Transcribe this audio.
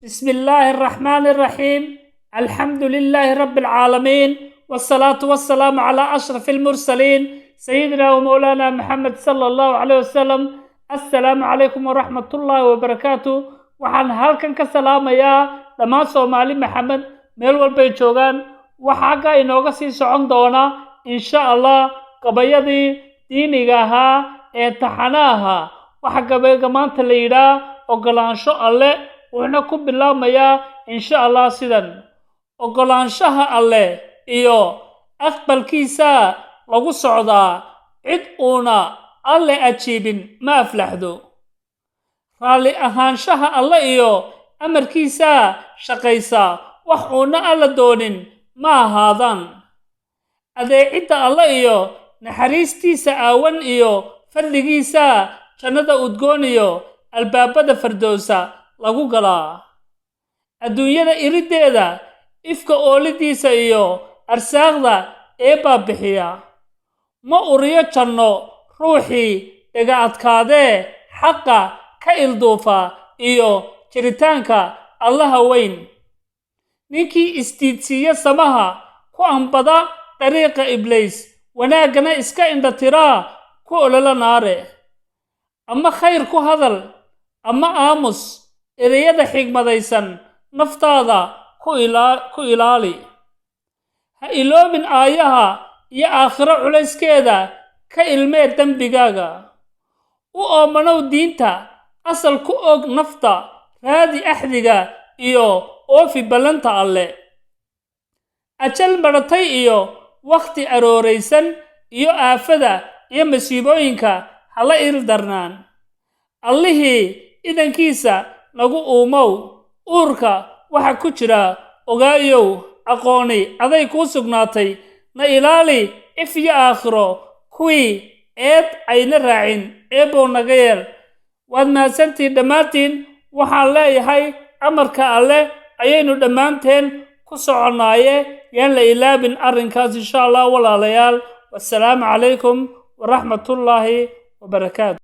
بسم الله الرحمن الرحيم. الحمد لله رب العالمين، والصلاة والسلام على أشرف المرسلين سيدنا ومولانا محمد صلى الله عليه وسلم. السلام عليكم ورحمة الله وبركاته. waxaan halkan ka salaamayaa dhammaan Soomaali Maxamed meel walba ay joogaan. waxaaga inooga sii socon doona insha Allah qabayadii diiniga ahaa ee taxanaha. waxa gabayga maanta la yiraahdo ogolaansho alle wuxuuna ku bilaabmayaa insha Allah sidan: ogolaanshaha alle iyo aqbalkiisa lagu socdaa, cid uuna alle ajiibin ma aflaxdo. raalli ahaanshaha alle iyo amarkiisa shaqaysa, wax uuna alle doonin ma ahaadaan. adeecidda alle iyo naxariistiisa aawan iyo fadligiisa jannada udgoon iyo albaabada fardowsa lagu galaa. adduunyada irideeda ifka oolidiisa iyo arsaaqda eebaa bixiya. ma uriyo janno ruuxii dhaga adkaadee xaqa ka ilduufa iyo jiritaanka allaha weyn. ninkii istiidsiiya samaha ku ambada dariiqa ibliis, wanaaggana iska indhatiraa ku olola naare. ama khayr ku hadal ama aamus, ereyada xigmadaysan naftaada ku ilaali. ha iloobin aayaha iyo aakhiro culayskeeda, ka ilmee dembigaaga. u oomanow diinta, asal ku og nafta, raadi axdiga iyo oofi ballanta alle. ajal maratay iyo wakhti arooraysan iyo aafada iyo masiibooyinka hala ildarnaan. allihii idankiisa nagu uumow, uurka waxa ku jira ogaayow, aqooni aday kuu sugnaatay. na ilaali if iyo aakhiro, kuwii eed ayna raacin eebow naga yeel. waad mahadsantiin dhammaantiin. waxaan leeyahay amarka alle ayaynu dhammaanteen ku soconnaaye, yaan la ilaabin arrinkaas insha Allah walaalayaal. wassalaamu calaykum waraxmatullaahi wabarakaatu.